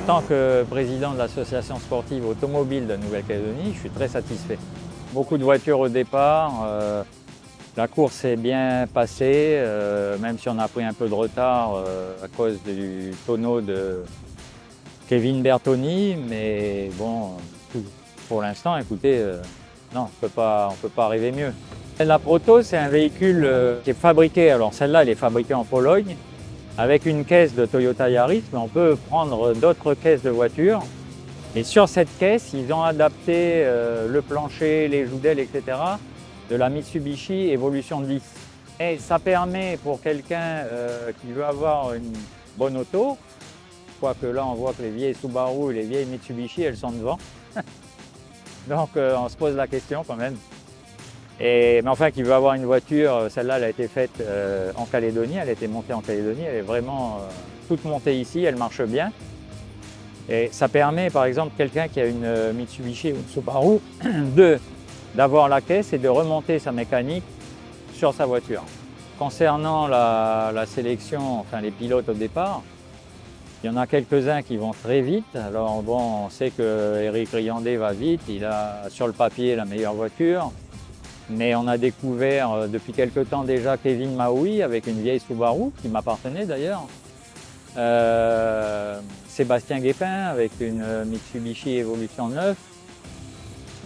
tant que président de l'association sportive automobile de Nouvelle-Calédonie, je suis très satisfait. Beaucoup de voitures au départ, la course s'est bien passée, même si on a pris un peu de retard à cause du tonneau de Kevin Bertoni, mais bon, pour l'instant, écoutez, non, on ne peut pas arriver mieux. La Proto, c'est un véhicule qui est fabriqué, alors celle-là, elle est fabriquée en Pologne, avec une caisse de Toyota Yaris, mais on peut prendre d'autres caisses de voitures. Et sur cette caisse, ils ont adapté le plancher, les joues d'aile, etc. de la Mitsubishi Evolution 10. Et ça permet pour quelqu'un qui veut avoir une bonne auto, quoique là on voit que les vieilles Subaru et les vieilles Mitsubishi, elles sont devant. Donc on se pose la question quand même. Mais enfin, qui veut avoir une voiture, celle-là, elle a été faite en Calédonie, elle a été montée en Calédonie, elle est vraiment toute montée ici, elle marche bien. Et ça permet, par exemple, quelqu'un qui a une Mitsubishi ou une Subaru, d'avoir la caisse et de remonter sa mécanique sur sa voiture. Concernant la sélection, enfin les pilotes au départ, il y en a quelques-uns qui vont très vite. Alors bon, on sait que Eric Riandé va vite, il a sur le papier la meilleure voiture. Mais on a découvert depuis quelque temps déjà Kevin Maui avec une vieille Subaru qui m'appartenait d'ailleurs. Sébastien Guépin avec une Mitsubishi Evolution 9.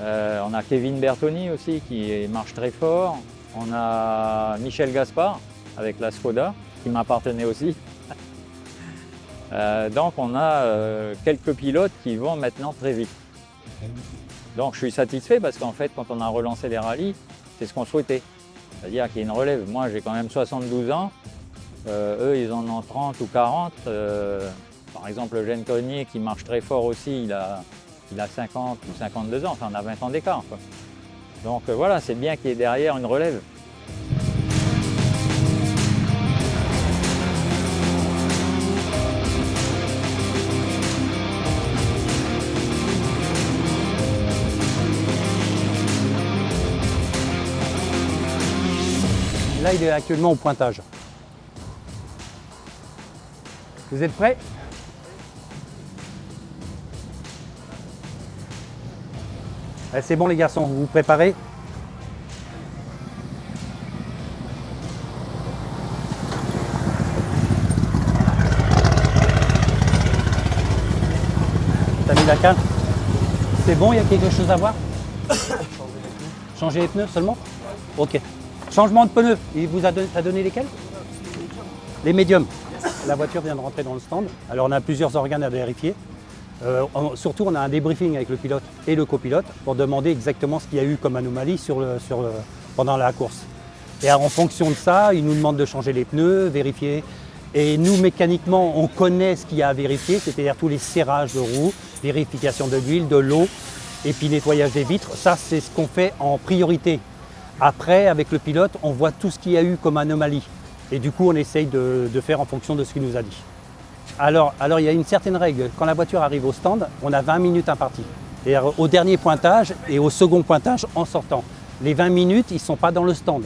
On a Kevin Bertoni aussi qui marche très fort. On a Michel Gaspard avec la Skoda qui m'appartenait aussi. Donc on a quelques pilotes qui vont maintenant très vite. Donc je suis satisfait parce qu'en fait, quand on a relancé les rallyes, c'est ce qu'on souhaitait. C'est-à-dire qu'il y ait une relève. Moi, j'ai quand même 72 ans. Eux, ils en ont 30 ou 40. Par exemple, le Eugène Cognier, qui marche très fort aussi, il a 50 ou 52 ans. Enfin, on a 20 ans d'écart. Donc voilà, c'est bien qu'il y ait derrière une relève. Là, il est actuellement au pointage. Vous êtes prêts? C'est bon les garçons, vous vous préparez? T'as mis la canne? C'est bon, il y a quelque chose à voir? Changer les pneus seulement? Ok. Changement de pneus, il vous a donné lesquels? Les médiums. La voiture vient de rentrer dans le stand. Alors on a plusieurs organes à vérifier. Surtout on a un débriefing avec le pilote et le copilote pour demander exactement ce qu'il y a eu comme anomalie pendant la course. Et en fonction de ça, ils nous demandent de changer les pneus, vérifier. Et nous mécaniquement, on connaît ce qu'il y a à vérifier, c'est-à-dire tous les serrages de roues, vérification de l'huile, de l'eau et puis nettoyage des vitres. Ça c'est ce qu'on fait en priorité. Après, avec le pilote, on voit tout ce qu'il y a eu comme anomalie. Et du coup, on essaye de faire en fonction de ce qu'il nous a dit. Alors, il y a une certaine règle. Quand la voiture arrive au stand, on a 20 minutes imparties. Et au dernier pointage et au second pointage en sortant. Les 20 minutes, ils ne sont pas dans le stand.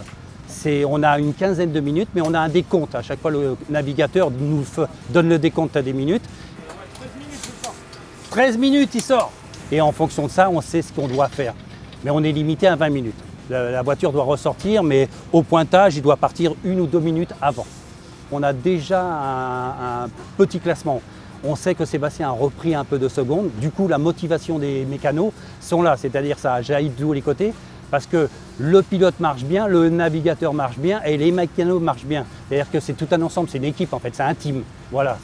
On a une quinzaine de minutes, mais on a un décompte. À chaque fois, le navigateur nous donne le décompte à des minutes. 13 minutes, il sort. Et en fonction de ça, on sait ce qu'on doit faire. Mais on est limité à 20 minutes. La voiture doit ressortir, mais au pointage, il doit partir 1 ou 2 minutes avant. On a déjà un petit classement. On sait que Sébastien a repris un peu de secondes. Du coup, la motivation des mécanos sont là, c'est-à-dire ça jaillit de tous les côtés parce que le pilote marche bien, le navigateur marche bien et les mécanos marchent bien. C'est-à-dire que c'est tout un ensemble, c'est une équipe en fait, c'est un team. Voilà,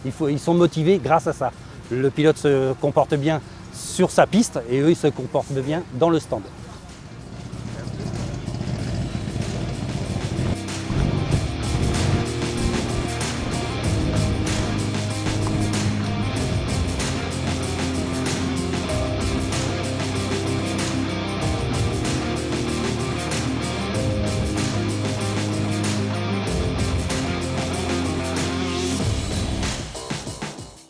ils sont motivés grâce à ça. Le pilote se comporte bien sur sa piste et eux, ils se comportent bien dans le stand.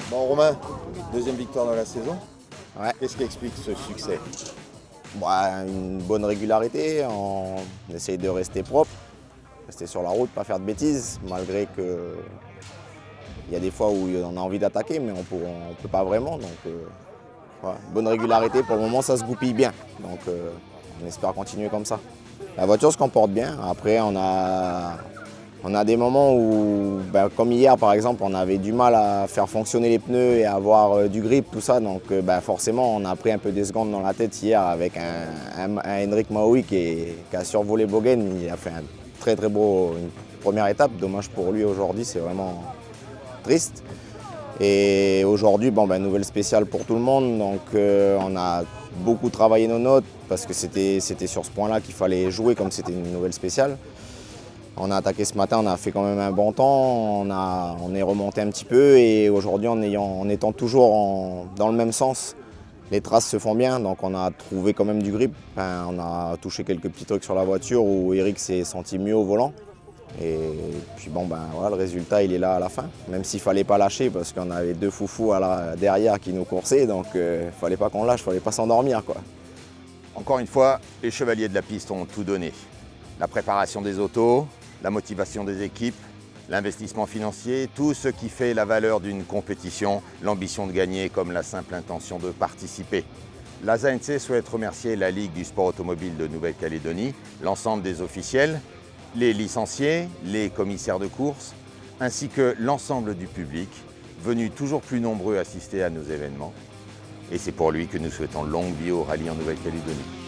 Bon Romain, deuxième victoire de la saison. Ouais. Qu'est-ce qui explique ce succès? Une bonne régularité, on essaye de rester propre, rester sur la route, pas faire de bêtises, malgré qu'il Il y a des fois où on a envie d'attaquer, mais on ne peut pas vraiment. Donc, voilà. Bonne régularité, pour le moment ça se goupille bien. Donc on espère continuer comme ça. La voiture se comporte bien. Après on a des moments où, comme hier par exemple, on avait du mal à faire fonctionner les pneus et à avoir du grip, tout ça. Donc forcément on a pris un peu des secondes dans la tête hier avec un Henrik Maui qui a survolé Bogen. Il a fait une première étape. Dommage pour lui aujourd'hui, c'est vraiment triste. Et aujourd'hui, nouvelle spéciale pour tout le monde. Donc on a beaucoup travaillé nos notes parce que c'était sur ce point-là qu'il fallait jouer comme c'était une nouvelle spéciale. On a attaqué ce matin, on a fait quand même un bon temps, on est remonté un petit peu et aujourd'hui en étant toujours dans le même sens, les traces se font bien, donc on a trouvé quand même du grip. On a touché quelques petits trucs sur la voiture où Eric s'est senti mieux au volant. Et puis voilà, le résultat il est là à la fin, même s'il ne fallait pas lâcher parce qu'on avait deux foufous derrière qui nous coursaient, donc il ne fallait pas qu'on lâche, il ne fallait pas s'endormir, quoi. Encore une fois, les chevaliers de la piste ont tout donné. La préparation des autos, la motivation des équipes, l'investissement financier, tout ce qui fait la valeur d'une compétition, l'ambition de gagner comme la simple intention de participer. La ZNC souhaite remercier la Ligue du sport automobile de Nouvelle-Calédonie, l'ensemble des officiels, les licenciés, les commissaires de course, ainsi que l'ensemble du public, venu toujours plus nombreux assister à nos événements. Et c'est pour lui que nous souhaitons longue vie au rallye en Nouvelle-Calédonie.